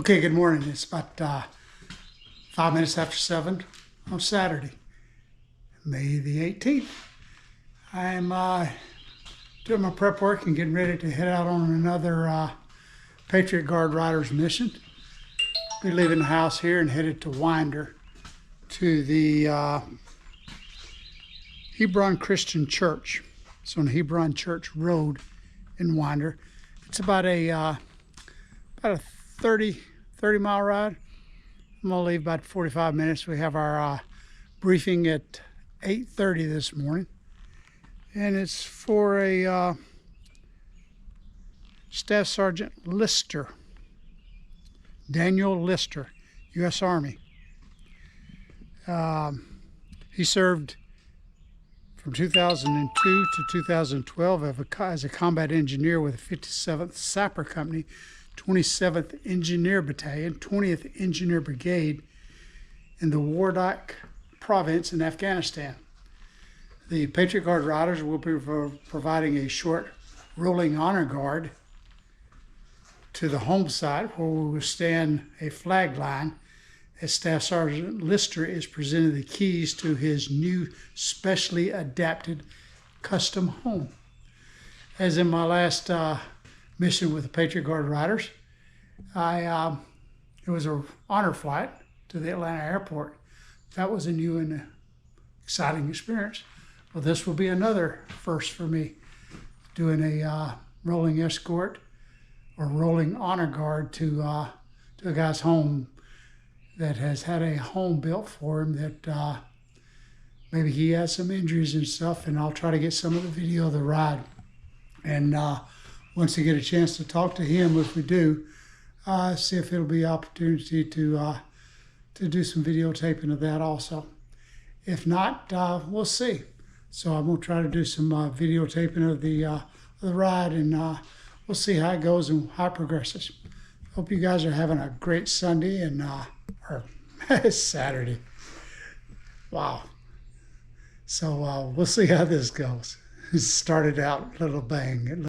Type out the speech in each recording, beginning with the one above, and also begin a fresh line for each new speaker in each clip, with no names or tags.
Okay, good morning. It's about 5 minutes after 7 on Saturday, May the 18th. I'm doing my prep work and getting ready to head out on another Patriot Guard Riders mission. Be leaving the house here and headed to Winder to the Hebron Christian Church. It's on the Hebron Church Road in Winder. It's about a 30 mile ride. I'm gonna leave about 45 minutes. We have our briefing at 8:30 this morning, and it's for a Staff Sergeant Lister, Daniel Lister, U.S. Army. He served from 2002 to 2012 as a combat engineer with the 57th Sapper Company, 27th Engineer Battalion, 20th Engineer Brigade in the Wardak province in Afghanistan. The Patriot Guard Riders will be providing a short rolling honor guard to the home site where we will stand a flag line as Staff Sergeant Lister is presenting the keys to his new specially adapted custom home. As in my last mission with the Patriot Guard Riders, it was an honor flight to the Atlanta airport. That was a new and exciting experience. Well, this will be another first for me, doing a rolling escort or rolling honor guard to a guy's home that has had a home built for him that maybe he has some injuries and stuff, and I'll try to get some of the video of the ride. And once I get a chance to talk to him, if we do, see if it'll be an opportunity to do some videotaping of that also. If not, we'll see. So I'm gonna try to do some videotaping of the ride, and we'll see how it goes and how it progresses. Hope you guys are having a great Sunday and or Saturday. Wow. So we'll see how this goes. It started out a little bang.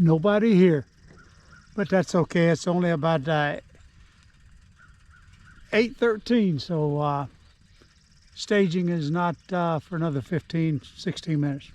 Nobody here, but that's okay. It's only about 8:13, so staging is not for another 15, 16 minutes.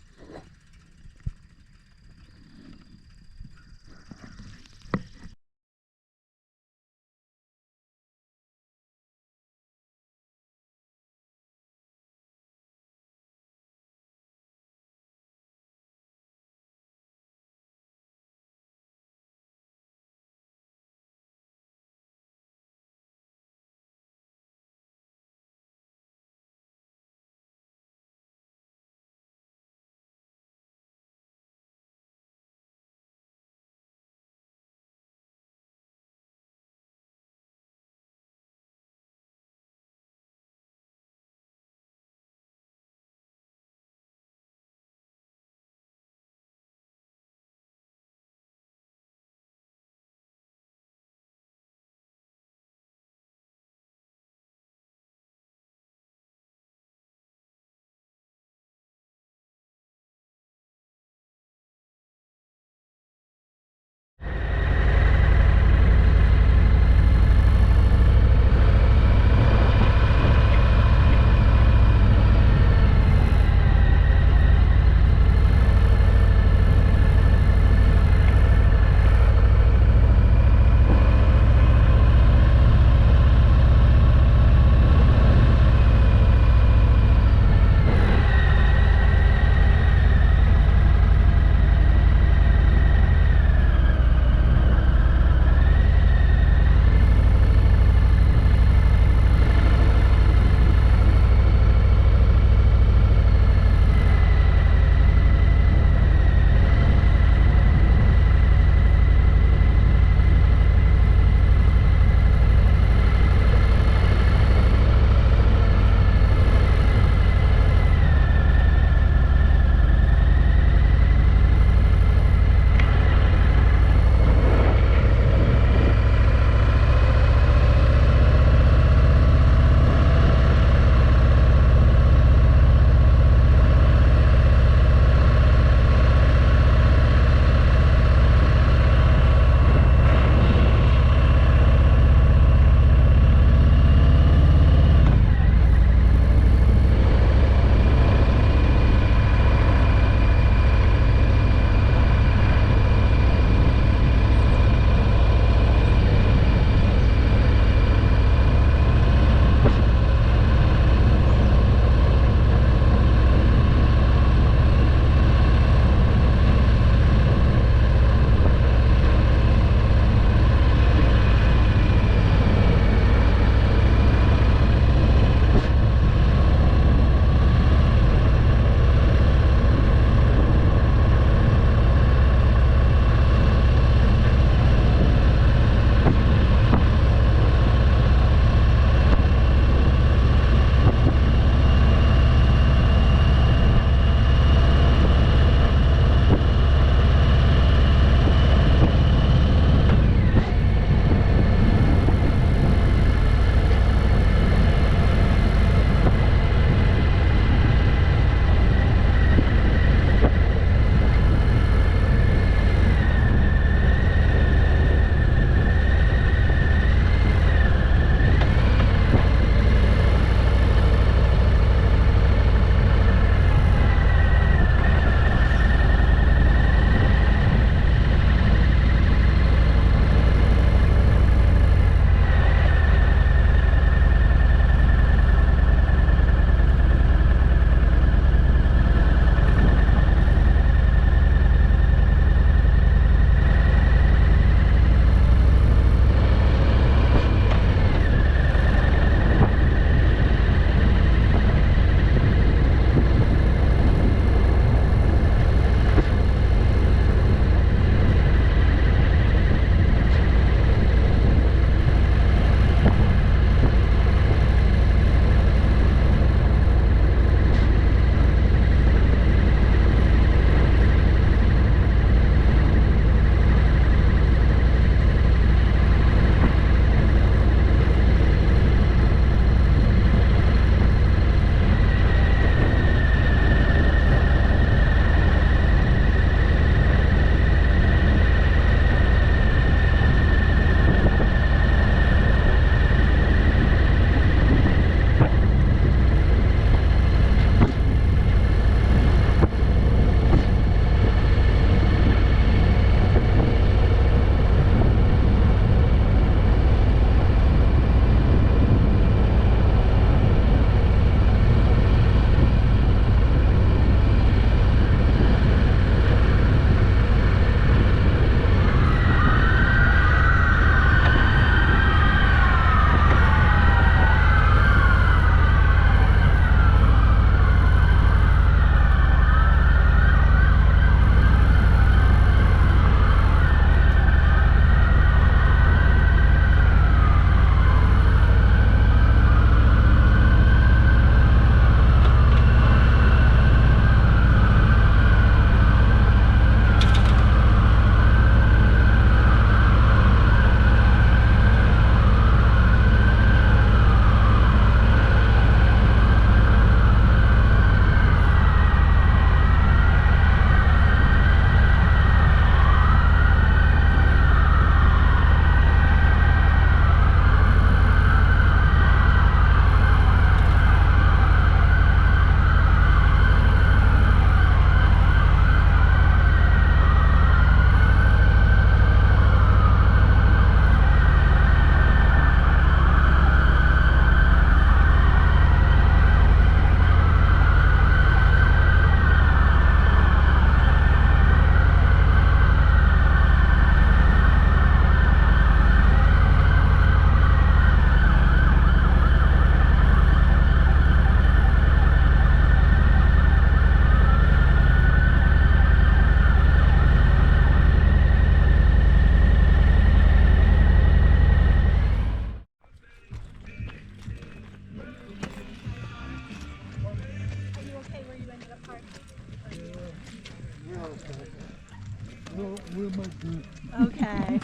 Okay.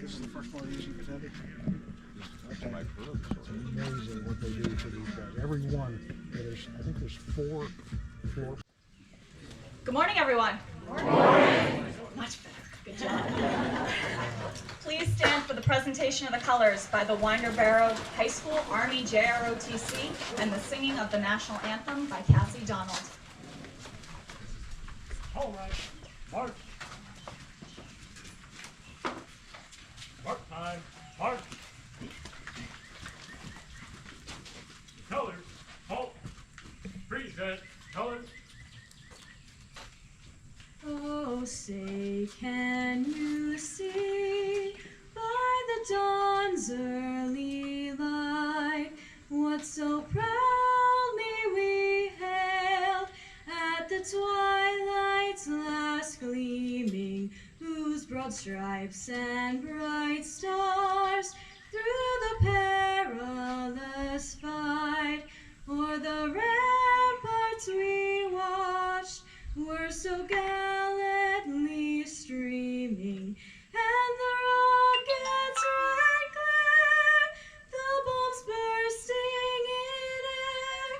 This is the first one using presented. It's amazing what they do for these guys. Every one. I think there's four.
Good morning, everyone. Good morning. Much better. Good job. Please stand for the presentation of the colors by the Winder Barrow High School Army JROTC and the singing of the national anthem by Cassie Donald.
All right, march. March time, march. Colors, halt. Present, colors.
Oh, say, can you see by the dawn's early light what so proudly we hailed at the twilight's last gleaming, whose broad stripes and bright stars through the perilous fight o'er the ramparts we watched were so gallantly streaming, and the rockets ran clear, the bombs bursting in air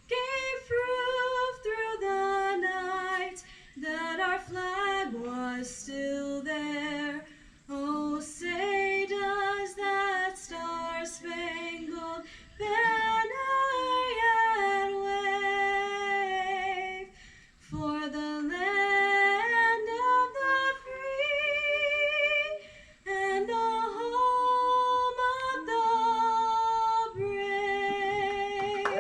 gave proof through the night that our flag was still there. Oh, say does that star-spangled banner yet wave for the land of the free and the home of the brave.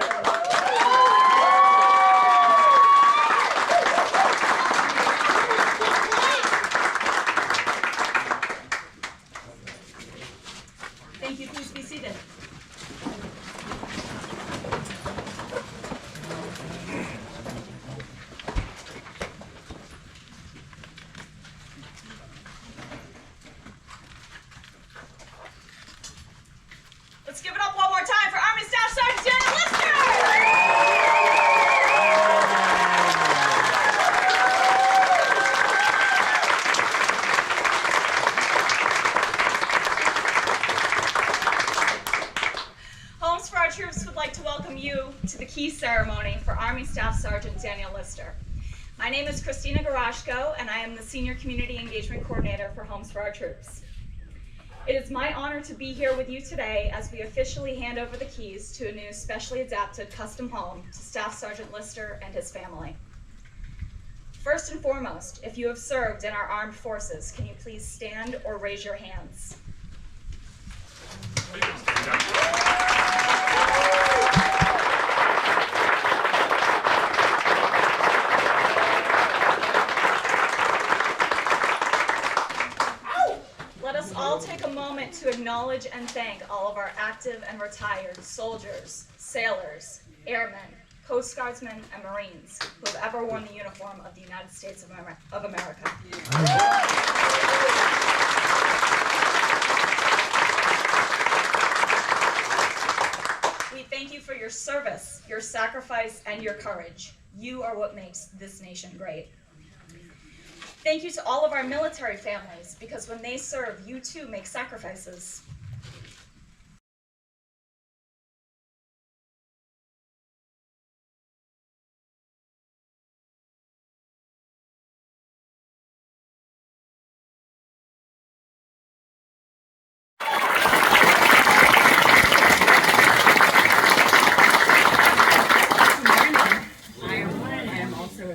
Thank you. Please be seated. Let's give it up one more time for Army Staff Sergeant Daniel Lister! Homes for Our Troops would like to welcome you to the key ceremony for Army Staff Sergeant Daniel Lister. My name is Christina Garashko, and I am the Senior Community Engagement Coordinator for Homes for Our Troops. It is my honor to be here with you today as we officially hand over the keys to a new specially adapted custom home to Staff Sergeant Lister and his family. First and foremost, if you have served in our armed forces, can you please stand or raise your hands? Let us all take a moment to acknowledge and thank all of our active and retired soldiers, sailors, airmen, Coast Guardsmen, and Marines who have ever worn the uniform of the United States of America. We thank you for your service, your sacrifice, and your courage. You are what makes this nation great. Thank you to all of our military families, because when they serve, you too make sacrifices.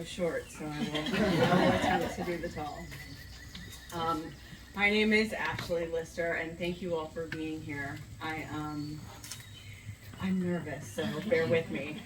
Short, so I will attempt to do the tall. My name is Ashley Lister, and thank you all for being here. I'm nervous, so bear with me.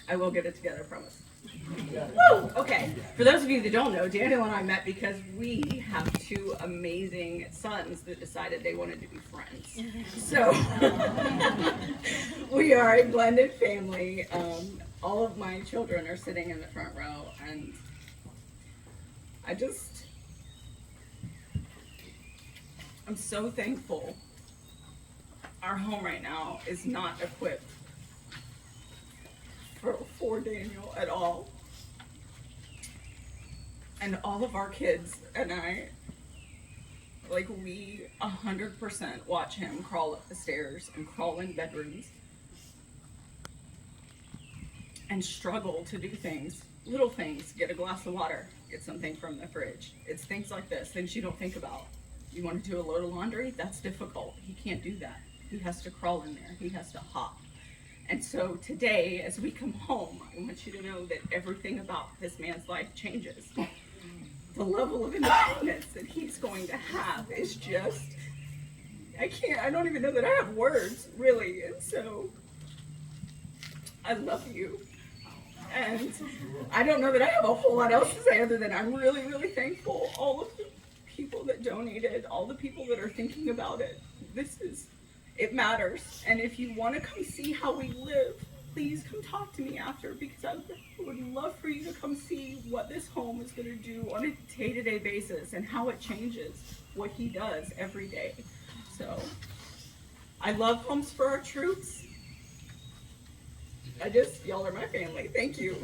I will get it together, I promise. Woo! Okay. For those of you that don't know, Daniel and I met because we have two amazing sons that decided they wanted to be friends. So we are a blended family. All of my children are sitting in the front row, and I'm so thankful. Our home right now is not equipped for Daniel at all. And all of our kids and I, like, we 100% watch him crawl up the stairs and crawl in bedrooms and struggle to do things, little things, get a glass of water, get something from the fridge. It's things like this, things you don't think about. You want to do a load of laundry? That's difficult. He can't do that. He has to crawl in there. He has to hop. And so today, as we come home, I want you to know that everything about this man's life changes. The level of independence that he's going to have is just, I don't even know that I have words, really. And so, I love you. And I don't know that I have a whole lot else to say other than I'm really, really thankful. All of the people that donated, all the people that are thinking about it. It matters. And if you want to come see how we live, please come talk to me after, because I would love for you to come see what this home is going to do on a day-to-day basis and how it changes what he does every day. So, I love Homes for Our Troops. Y'all are my family. Thank you.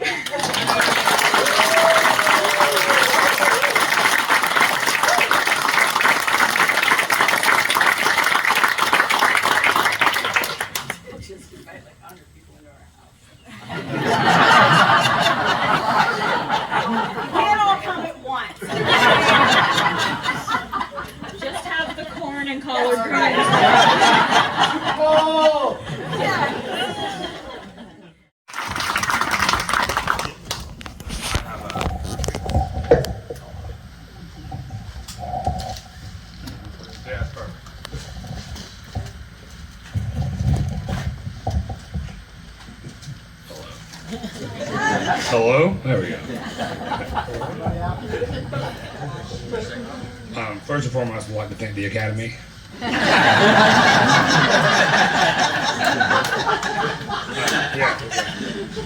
Can't all come at once.
Just have the corn and collard greens.
Oh!
Yeah, perfect. Hello? There we go. First and foremost, I'd like to thank the Academy.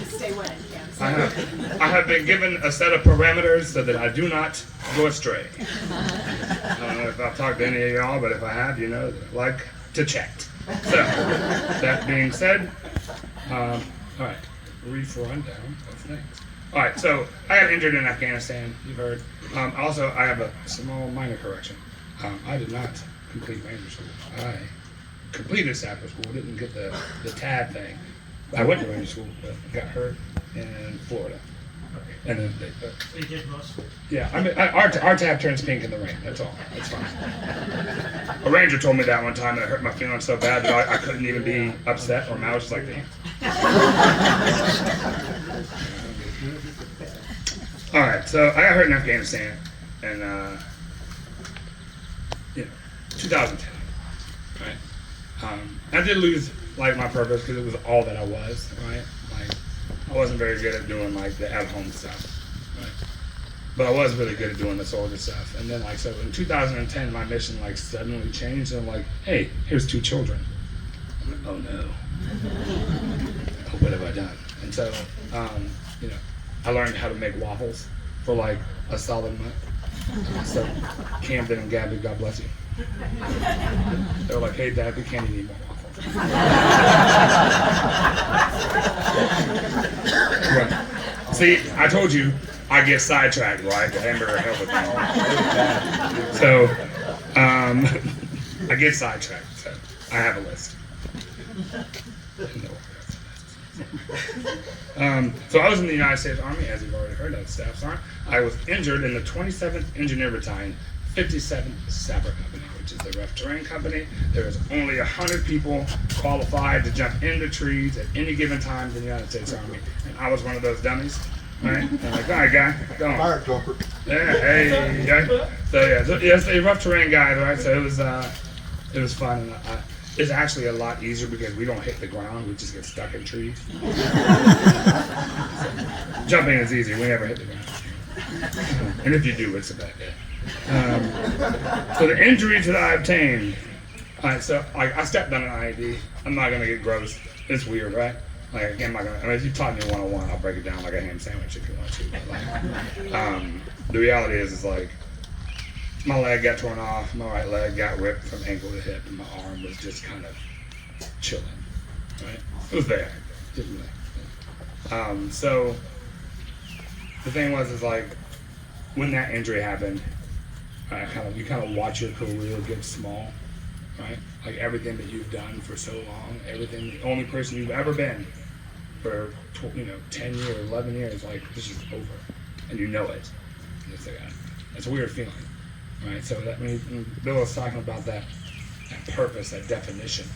Stay wet.
I have been given a set of parameters so that I do not go astray. I don't know if I've talked to any of y'all, but if I have, you know, I like to chat. So, that being said, all right, brief rundown of things. All right, so I got injured in Afghanistan, you've heard. Also, I have a small minor correction. I did not complete Ranger School. I completed Sapper School, didn't get the TAB thing. I went to Ranger School, but got hurt in Florida. And then
You did most of it.
yeah, I mean, our tab turns pink in the rain. That's all. It's fine. A ranger told me that one time, and it hurt my feelings so bad that I couldn't even be upset, or mad. I was just like, damn. All right, so I got hurt in Afghanistan, and 2010. Right. I did lose like my purpose because it was all that I was. Right. Like I wasn't very good at doing like the at-home stuff. Right. But I was really good at doing the soldier stuff. And then like so in 2010, my mission like suddenly changed. And I'm like, hey, here's 2 children. I'm like, oh no. What have I done? And so I learned how to make waffles for like a solid month. So Camden and Gabby, God bless you. They were like, hey Dad, we can't eat any more waffles. Right. See, I told you I get sidetracked, right? The hamburger help with me. So I get sidetracked. So I have a list. So I was in the United States Army, as you've already heard, that's Staff Sergeant. I was injured in the 27th Engineer Battalion, 57th Sapper Company, which is the rough terrain company. There is only 100 people qualified to jump into trees at any given time in the United States Army, and I was one of those dummies. Right? I'm like, all right, guy, go on.
Fire jumper.
Yeah, hey, yeah. So yeah, it's a rough terrain guy, right? So it was fun. And is actually a lot easier because we don't hit the ground, we just get stuck in trees. Jumping is easy, we never hit the ground. And if you do, it's a bad day. So the injuries that I obtained, so I stepped on an IED. I'm not gonna get gross. It's weird, right? Like again, I mean, if you taught me 101, I'll break it down like a ham sandwich if you want to. But like, the reality is like my leg got torn off, my right leg got ripped from ankle to hip, and my arm was just kind of chilling. Right? It was there. Didn't really. So the thing is like when that injury happened, you kind of watch your career get small, right? Like everything that you've done for so long, everything, the only person you've ever been for 10 years, 11 years, like this is over, and you know it. And it's like it's a weird feeling, right? So that when Bill was talking about that purpose, that definition,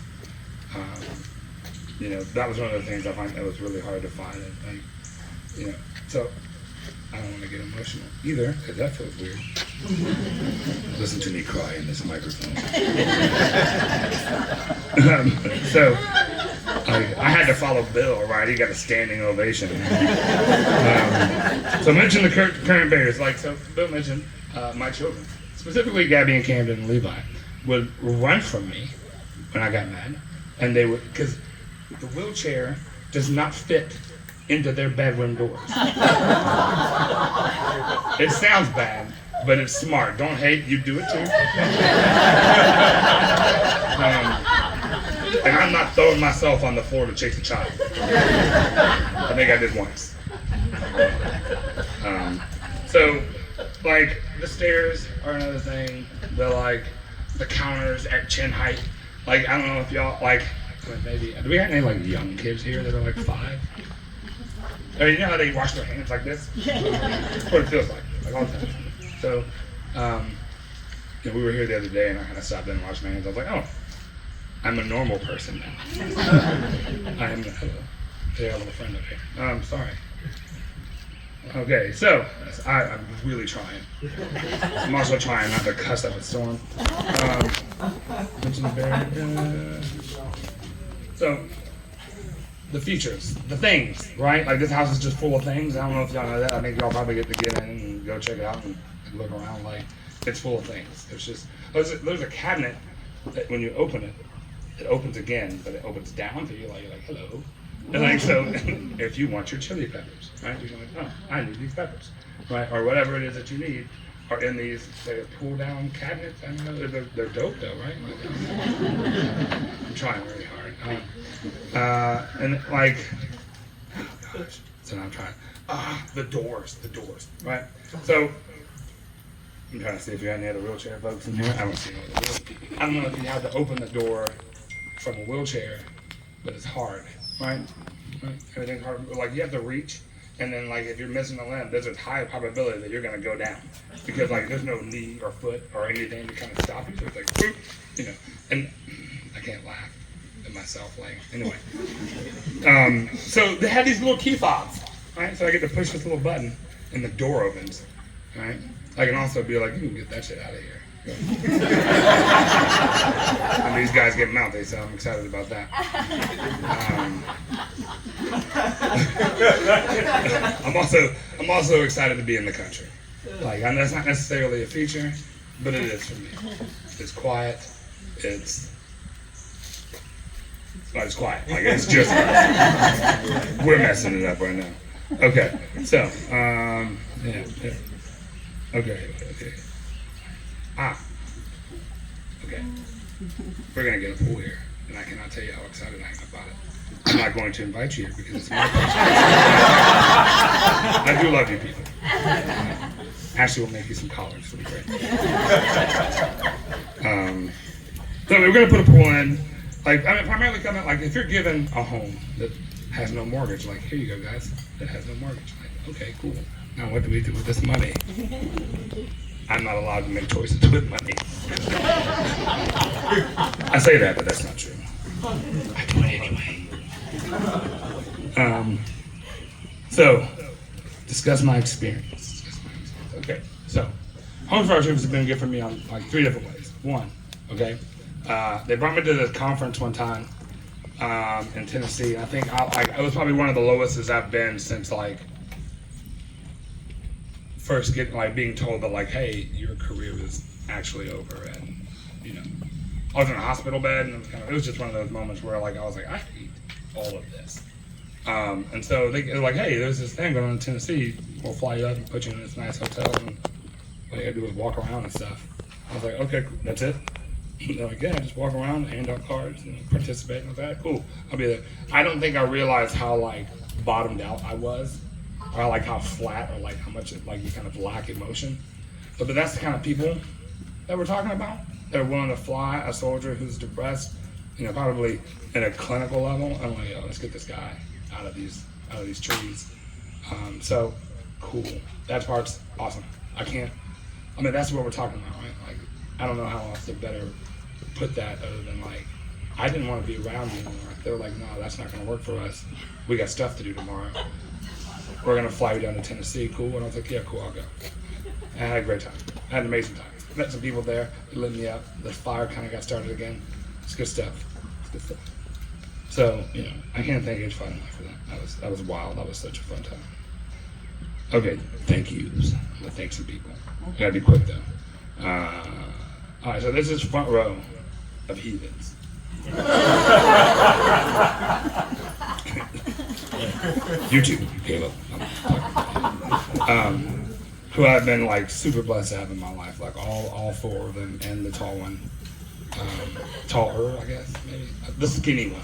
that was one of the things I find that was really hard to find, and so. I don't want to get emotional either, because that feels weird. Listen to me cry in this microphone. So I had to follow Bill, right? He got a standing ovation. So mention the current barriers. So Bill mentioned my children, specifically Gabby and Camden and Levi, would run from me when I got mad, and they would, because the wheelchair does not fit into their bedroom doors. It sounds bad, but it's smart. Don't hate, you do it too. And I'm not throwing myself on the floor to chase a child. I think I did once. So, like, the stairs are another thing. The counters at chin height. Like, I don't know if y'all, maybe, do we have any, young kids here that are, 5? I mean, you know how they wash their hands like this? That's what it feels like all the time. So, we were here the other day and I kind of stopped in and washed my hands. I was like, oh, I'm a normal person now. I am, say hello to a friend up here. Sorry. Okay, so, I'm really trying. I'm also trying not to cuss up a storm. So, the features, the things, right? Like this house is just full of things. I don't know if y'all know that. I think y'all probably get to get in and go check it out and look around. Like it's full of things. There's just there's a cabinet that when you open it, it opens again, but it opens down. So you're like hello. And so if you want your chili peppers, right? You're like, oh, I need these peppers, right? Or whatever it is that you need are in these pull down cabinets. I don't know, they're dope though, right? I'm trying really hard. And oh gosh, so now I'm trying. The doors, right? So I'm trying to see if you got any other wheelchair folks in here. I don't see any other wheelchair. I don't know if you have to open the door from a wheelchair, but it's hard, right? Everything's hard. You have to reach, and then if you're missing a limb, there's a high probability that you're gonna go down because there's no knee or foot or anything to kind of stop you. So it's boop, and I can't laugh at myself anyway. So they have these little key fobs, right? So I get to push this little button and the door opens, right? I can also be like, you can get that shit out of here. And these guys get mounted, so I'm excited about that. I'm also excited to be in the country. That's not necessarily a feature, but it is for me. It's quiet. It's quiet. It's just we're messing it up right now. Okay, so yeah. Okay. Okay. We're gonna get a pool here, and I cannot tell you how excited I am about it. I'm not going to invite you here because it's my place. I do love you people. Ashley will make you some collars. It'll be great. So we're gonna put a pool in. Primarily coming if you're given a home that has no mortgage, here you go, guys. That has no mortgage. Okay, cool. Now what do we do with this money? I'm not allowed to make choices with money. I say that, but that's not true. I do it anyway. So, discuss my experience. Okay, so Homes for Our Troops has been good for me on 3 different ways. One, okay, They brought me to this conference one time in Tennessee. I think it was probably one of the lowest as I've been since like first getting like being told that like, hey, your career was actually over, and you know, I was in a hospital bed, and it was just one of those moments where like I was like, I hate all of this. And so they're like, hey, there's this thing going on in Tennessee. We'll fly you up and put you in this nice hotel, and all you gotta do is walk around and stuff. I was like, okay, cool. That's it. They're like, yeah, just walk around, hand out cards, and participate. And I was like, cool, I'll be there. I don't think I realized how like bottomed out I was, or like how flat, or like how much like you kind of lack emotion. But that's the kind of people that we're talking about. They're willing to fly a soldier who's depressed, you know, probably at a clinical level. I'm like, yo, let's get this guy out of these trees. So cool. That part's awesome. That's what we're talking about, right? Like, I don't know how else to better put that other than like, I didn't want to be around you anymore. They were like, no, that's not going to work for us. We got stuff to do tomorrow. We're going to fly you down to Tennessee. Cool. And I was like, yeah, cool, I'll go. And I had a great time. I had an amazing time. Met some people there. They lit me up. The fire kind of got started again. It's good stuff. It's good stuff. So, you know, I can't thank Age 5 enough for that. That was wild. That was such a fun time. Okay, thank yous. I'm gonna thank some people. I gotta be quick though. All right, so this is front row of heathens. You too, Caleb. Who I've been like super blessed to have in my life, like all four of them, and the tall one, taller, I guess, maybe the skinny one.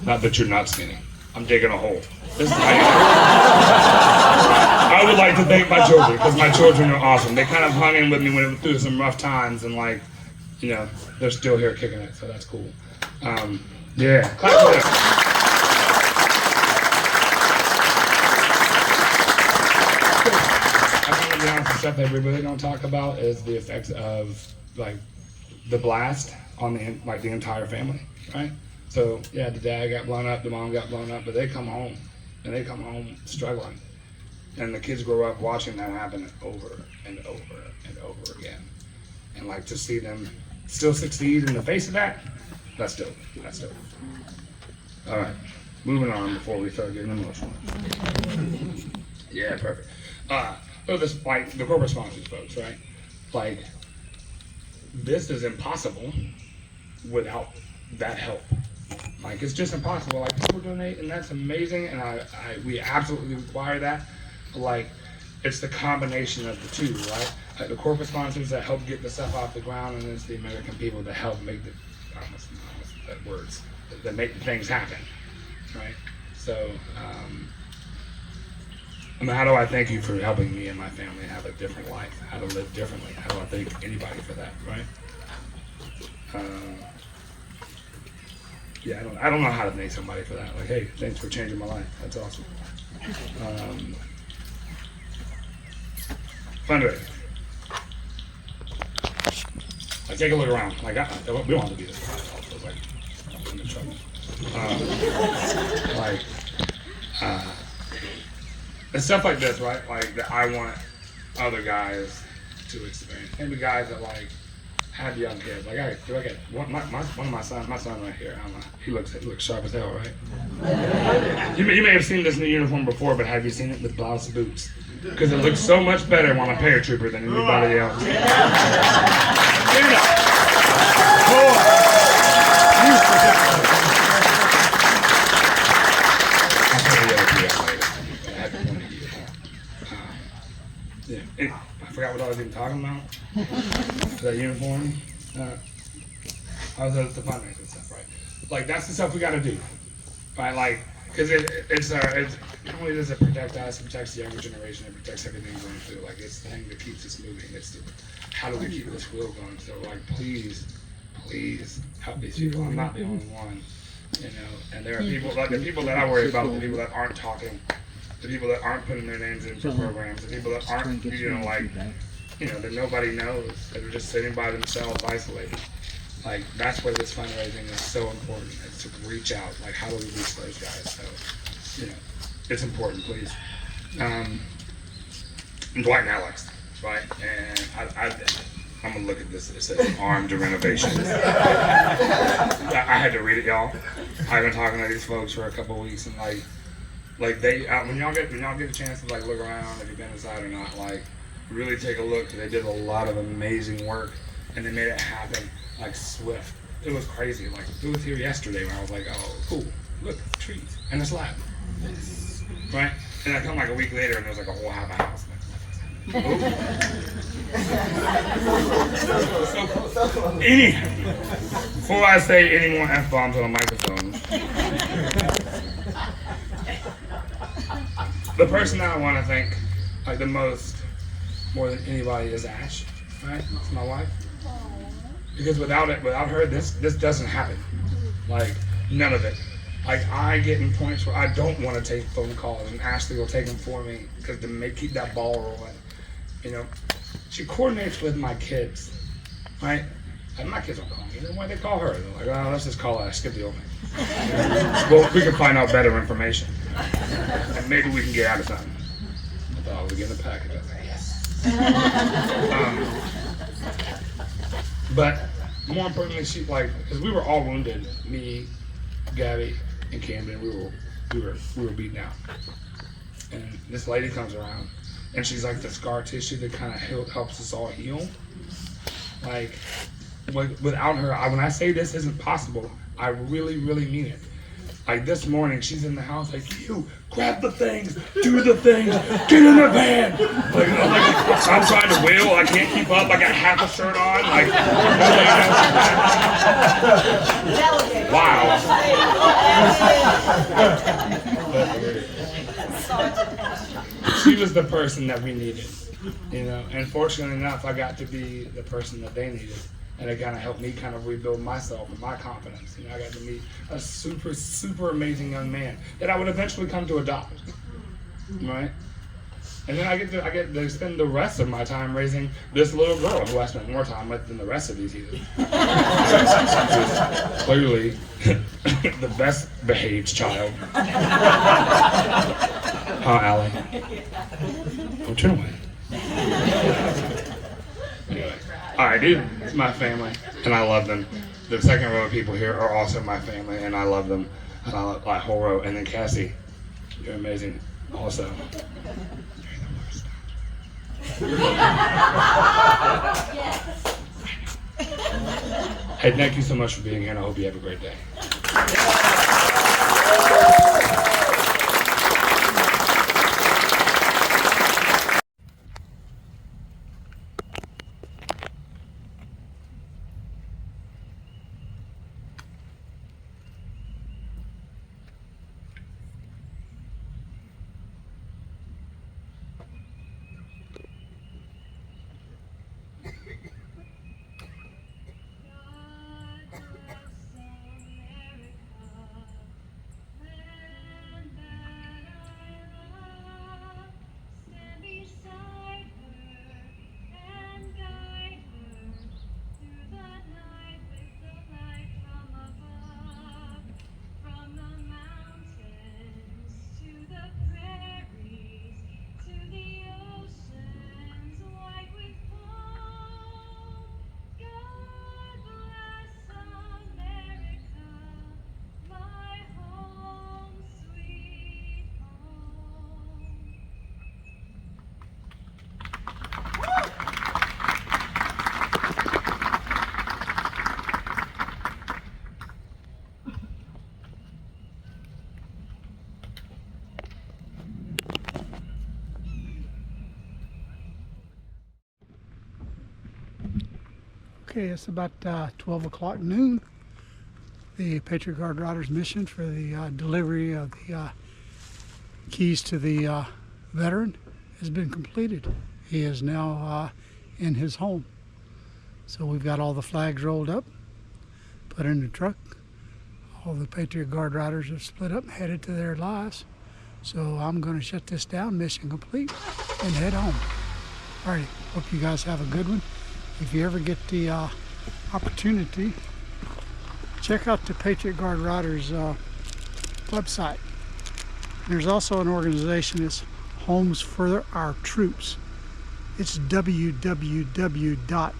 Not that you're not skinny. I'm digging a hole. This is I would like to thank my children, because my children are awesome. They kind of hung in with me when we went through some rough times, and like, you know, they're still here kicking it, so that's cool. Yeah, clap for them. I'm gonna be honest, the stuff that we really don't talk about is the effects of like the blast on the entire family, right? So yeah, the dad got blown up, the mom got blown up, but they come home, and they come home struggling. And the kids grow up watching that happen over and over and over again. And like to see them still succeed in the face of that, that's dope. That's dope. All right, moving on before we start getting emotional. Yeah, perfect. So this, like the corporate sponsors folks, right? Like, this is impossible without that help. Like, it's just impossible. Like, people donate, and that's amazing, and we absolutely require that. But like, it's the combination of the two, right? Like the corporate sponsors that help get the stuff off the ground, and then it's the American people that help make that make the things happen, right? So, how do I thank you for helping me and my family have a different life, how to live differently? How do I thank anybody for that, right? Yeah, I don't know how to thank somebody for that. Like, hey, thanks for changing my life. That's awesome. Fundraising. Like, take a look around. Like, we don't have to be this guy. I was like, I'm in trouble. And stuff like this, right? Like, that I want other guys to experience. Maybe guys that like have young kids. Like, one of my sons, right here. He looks sharp as hell, right? You may have seen this new uniform before, but have you seen it with blouse boots? Because it looks so much better when I'm a paratrooper than anybody else. I forgot what I was even talking about. That uniform. I was at the fundraising stuff, right? Like, that's the stuff we got to do, right? Like, because it's not only does it protect us, it protects the younger generation, it protects everything going through. Like, it's the thing that keeps us moving. It's how do we keep this wheel going? So, like, please help these people. I'm not the only one, you know. And there are people, like the people that I worry about, the people that aren't talking, the people that aren't putting their names in for programs, the people that aren't, you know, like, you know, that nobody knows, that are just sitting by themselves, isolated. Like, that's where this fundraising is so important. It's to reach out. Like, how do we reach those guys? So, you know, it's important, please. And Dwight and Alex, right? And I'm gonna look at this. It says armed renovations. I had to read it, y'all. I've been talking to these folks for a couple of weeks, and like they when y'all get a chance to like look around, if you've been inside or not, like really take a look. They did a lot of amazing work, and they made it happen like swift. It was crazy. Like it was here yesterday when I was like, oh cool, look, trees and a slab, right? And I come like a week later, and there's like a whole half a house. Anyhow, before I say any more F-bombs on the microphone, the person that I want to thank like the most, more than anybody, is Ash. Right? It's my wife. Because without her, this doesn't happen. Like none of it. Like I get in points where I don't want to take phone calls, and Ashley will take them for me because to keep that ball rolling. You know, she coordinates with my kids, right? And my kids don't call me. Then why they call her? They're like, oh, let's just call her. Skip the old name. Well, we can find out better information, and maybe we can get out of something. I thought I was getting a package. I was like, yes. But more importantly, she because we were all wounded. Me, Gabby, and Camden. We were beaten out, and this lady comes around. And she's like the scar tissue that kind of helps us all heal. Like, without her, when I say this isn't possible, I really, really mean it. Like this morning, she's in the house like, you, grab the things, do the things, get in the van. Like, I'm trying to wheel, I can't keep up, I got half a shirt on. Like, wow. She was the person that we needed, you know, and fortunately enough, I got to be the person that they needed, and it kind of helped me kind of rebuild myself and my confidence. You know, I got to meet a super, super amazing young man that I would eventually come to adopt, right? And then I get to spend the rest of my time raising this little girl who I spent more time with than the rest of these heathens. Clearly, the best behaved child. Allie. Oh, turn away. Anyway, all right, dude. It's my family, and I love them. The second row of people here are also my family, and I love them. And I love my whole row. And then Cassie, you're amazing. Also. Hey, thank you so much for being here, and I hope you have a great day.
Okay, it's about 12 o'clock noon. The Patriot Guard Riders mission for the delivery of the keys to the veteran has been completed. He is now in his home. So we've got all the flags rolled up, put in the truck. All the Patriot Guard Riders have split up and headed to their lives. So I'm going to shut this down, mission complete, and head home. Alrighty, hope you guys have a good one. If you ever get the opportunity, check out the Patriot Guard Riders website. There's also an organization that's Homes for Our Troops. It's www.pgr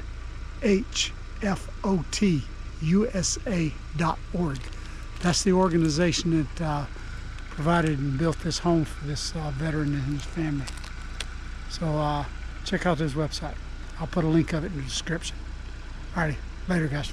SSGTUSA.org. That's the organization that provided and built this home for this veteran and his family. So check out his website. I'll put a link of it in the description. Alrighty, later guys.